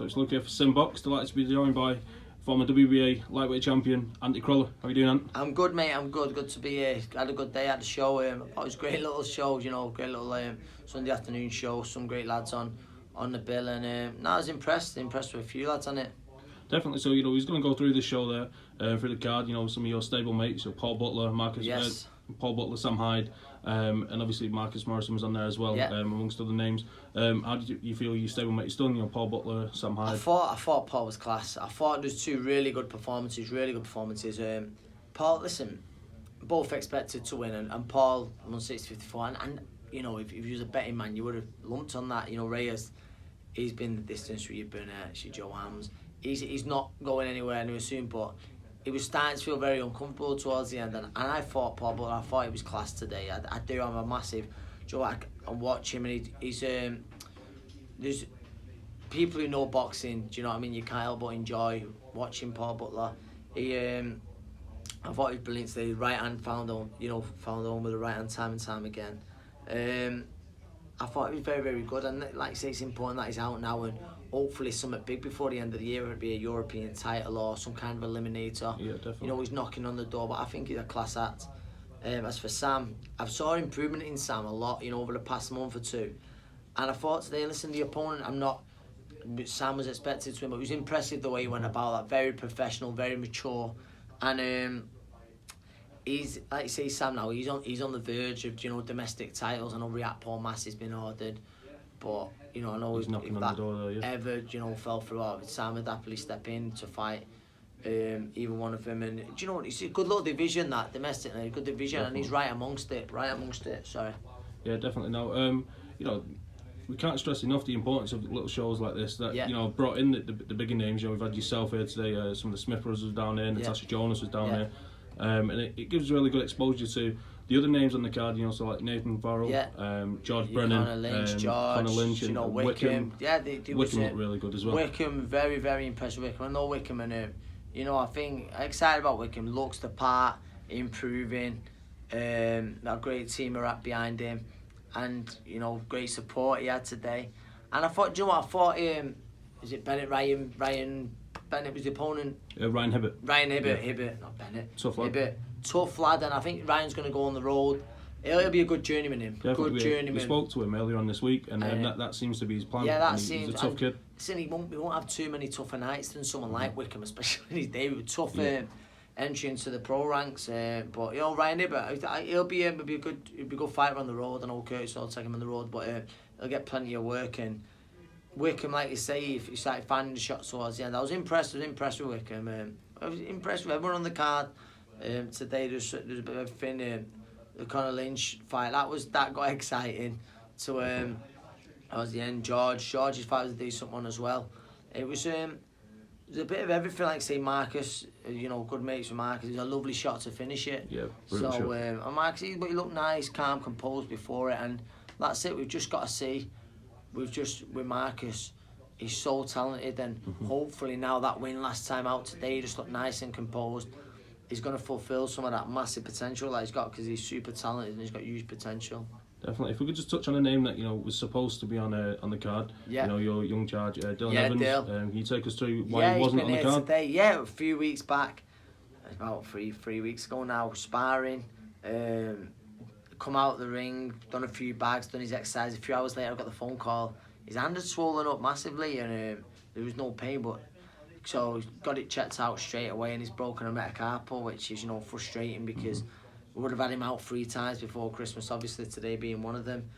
it's Luke here for SimBoxx. Delighted to be joined by former WBA lightweight champion Anthony Crolla. How are you doing, Ant? I'm good, mate. I'm good. Good to be here. Had a good day at the show. It was a great little show, great little Sunday afternoon show. Some great lads on the bill, and I was impressed with a few lads on it. Definitely. So he's going to go through the show there, through the card. Some of your stable mates, so Paul Butler, Paul Butler, Sam Hyde, and obviously Marcus Morrison was on there as well, amongst other names. How did you feel your stable mates done? Paul Butler, Sam Hyde. I thought Paul was class. I thought there was two really good performances. Paul, listen, both expected to win, and Paul won 6:54. And if you was a betting man, you would have lumped on that. Reyes, he's been the distance with your Burnett, your Joe Hams. He's not going anywhere anytime soon, but he was starting to feel very uncomfortable towards the end, and I thought Paul Butler, I thought he was class today. I do. I'm a massive Joe. I watch him, and he's there's people who know boxing. Do you know what I mean? You can't help but enjoy watching Paul Butler. I thought he was brilliant today. Right hand found home with the right hand time and time again. I thought he was very, very good, and like I say, it's important that he's out now and hopefully something big before the end of the year. It'd be a European title or some kind of eliminator. Yeah, definitely. He's knocking on the door, but I think he's a class act. As for Sam, I've saw improvement in Sam a lot, over the past month or two, and I thought today, listen, the opponent, Sam was expected to win, but it was impressive the way he went about that. Very professional, very mature, and he's, like you say, Sam now, he's on the verge of, domestic titles. I know Riyad Paul Mass has been ordered, but, I know he's knocking on the door though, yeah. Ever, fell through, Sam would happily step in to fight either one of them. And, it's a good little division, that, domestically, a good division, Definitely. And he's right amongst it, sorry. Yeah, definitely. Now, we can't stress enough the importance of little shows like this that brought in the bigger names. We've had yourself here today. Some of the Smith brothers was down there. Natasha Jonas was down there, and it gives really good exposure to the other names on the card. So like Nathan Farrell, George Brennan, Connor Lynch, and Wickham. Yeah, they Wickham looked really good as well. Wickham, very, very impressed with Wickham. I know Wickham, and I think I'm excited about Wickham. Looks the part, improving. A great team are behind him. And great support he had today, and I thought, is it Bennett? Ryan Bennett was the opponent. Ryan Hibbert. Hibbert, not Bennett. Tough lad. Hibbert, tough lad, and I think Ryan's going to go on the road. He'll be a good journeyman. We spoke to him earlier on this week, and that seems to be his plan. Yeah, he's a tough kid. Listen, he won't have too many tougher nights than someone like Wickham, especially in his day with tough. Entry into the pro ranks, but Ryan Hibbert, he'll be a good fighter on the road. I know Curtis will take him on the road, but he'll get plenty of work. And Wickham, like you say, if he started finding the shots towards the end, I was impressed with Wickham. I was impressed with everyone on the card today. There's a bit of everything. The Connor Lynch fight that got exciting. So that was the end. George's fight was a decent one as well. It was. There's a bit of everything, like say Marcus, good mates with Marcus. It's a lovely shot to finish it. Yeah, so and Marcus, but he looked nice, calm, composed before it, and that's it. We've just got to see. With Marcus, he's so talented, and hopefully now that win last time out today, he just looked nice and composed. He's going to fulfil some of that massive potential that he's got, because he's super talented and he's got huge potential. Definitely. If we could just touch on a name that was supposed to be on the card. Yeah. Your young charge, Dylan Evans. Can you take us through why he wasn't on the card? Today. Yeah, a few weeks back, about three weeks ago now, sparring. Come out of the ring, done a few bags, done his exercise. A few hours later, I got the phone call. His hand had swollen up massively, and there was no pain, so got it checked out straight away, and he's broken a metacarpal, which is frustrating because. We would have had him out 3 times before Christmas, obviously today being one of them.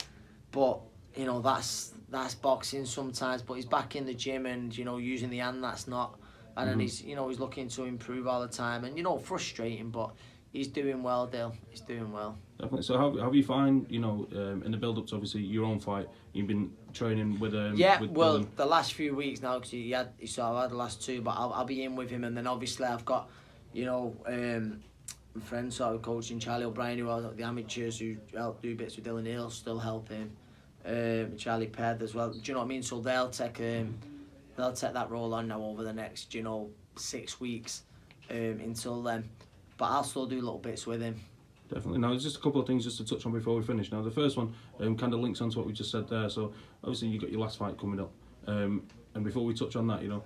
But, that's boxing sometimes. But he's back in the gym and, using the hand that's not. And then he's looking to improve all the time. And, frustrating, but he's doing well, Dale. He's doing well. Definitely. So how have you find, in the build-up to obviously your own fight, you've been training with with Dylan? The last few weeks now, because he had the last 2, but I'll be in with him. And then obviously I've got, friends sort of coaching, Charlie O'Brien, who was at the amateurs, who helped do bits with Dylan. He'll still help him. Charlie Ped as well. Do you know what I mean? So they'll take that role on now over the next 6 weeks until then. But I'll still do little bits with him. Definitely. Now, there's just a couple of things just to touch on before we finish. Now, the first one kind of links onto what we just said there. So obviously you got your last fight coming up. And before we touch on that, you know,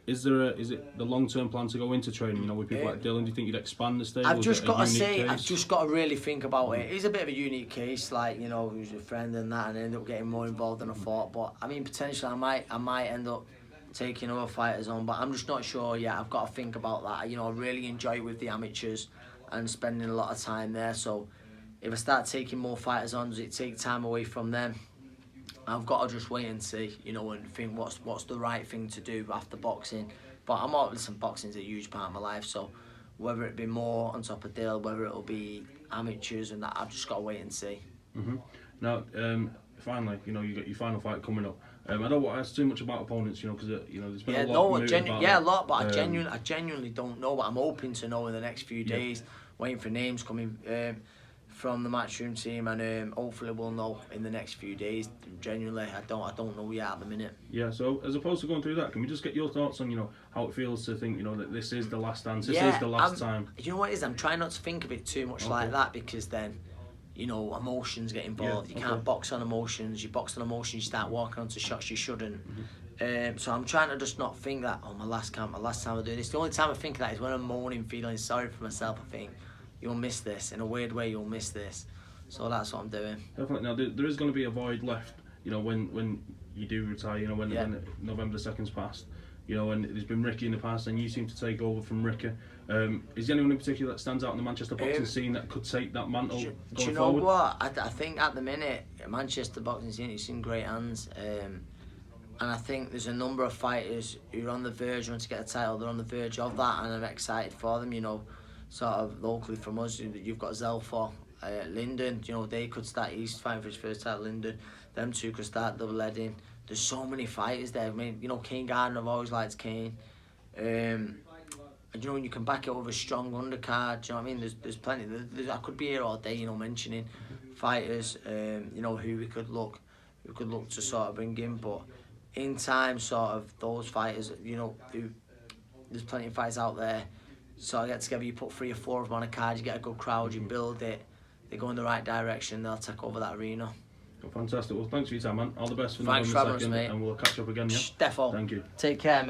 is it the long-term plan to go into training? You know, with people like Dylan, do you think you'd expand the stable? I've just got to say, case? I've just got to really think about it. He's a bit of a unique case, like, you know, he was a friend and that, and ended up getting more involved than I thought. But I mean, potentially, I might end up taking other fighters on, but I'm just not sure yet. I've got to think about that. You know, I really enjoy it with the amateurs and spending a lot of time there. So if I start taking more fighters on, does it take time away from them? I've got to just wait and see, you know, and think what's the right thing to do after boxing. But I'm all, listen, boxing's a huge part of my life, so whether it be more on top of Dale, whether it'll be amateurs and that, I've just got to wait and see. Now, finally, you know, you got your final fight coming up. I don't want to ask too much about opponents, you know, because you know there's been a lot. A lot, but I genuinely don't know. But I'm hoping to know in the next few days. Waiting for names coming from the matchroom team, and hopefully we'll know in the next few days. Genuinely, I don't know yet at the minute. Yeah. So as opposed to going through that, can we just get your thoughts on, you know, how it feels to think, you know, that this is the last dance, this is the last time? You know what it is? I'm trying not to think of it too much like that, because then, you know, emotions get involved. You can't box on emotions. You box on emotions, you start walking onto shots you shouldn't. So I'm trying to just not think that, oh, my last time I do this. The only time I think of that is when I'm moaning, feeling sorry for myself. I think, you'll miss this. In a weird way, you'll miss this. So that's what I'm doing. Definitely. Now, there is going to be a void left, you know, when you do retire, you know, when November the 2nd's passed. You know, and there's been Ricky in the past, and you seem to take over from Ricky. Is there anyone in particular that stands out in the Manchester boxing scene that could take that mantle going forward? Do you know what? I think at the minute, Manchester boxing scene is in great hands. And I think there's a number of fighters who are on the verge, want to get a title, they're on the verge of that, and I'm excited for them, you know. Sort of locally from us, you've got Zelfa, Linden, you know, they could start, he's fighting for his first title, Linden. Them two could start double-heading. There's so many fighters there. I mean, you know, Kane Gardner, I've always liked Kane. And you know, when you can back it with a strong undercard, do you know what I mean? There's plenty. I could be here all day, you know, mentioning fighters, you know, who we could look to sort of bring in. But in time, sort of those fighters, you know, there's plenty of fights out there. So I get together, you put 3 or 4 of them on a card, you get a good crowd, you build it, they go in the right direction, they'll take over that arena. Well, fantastic. Well, thanks for your time, man. All the best for November 2nd, mate. And we'll catch up again, yeah? Defo. Thank you. Take care, mate.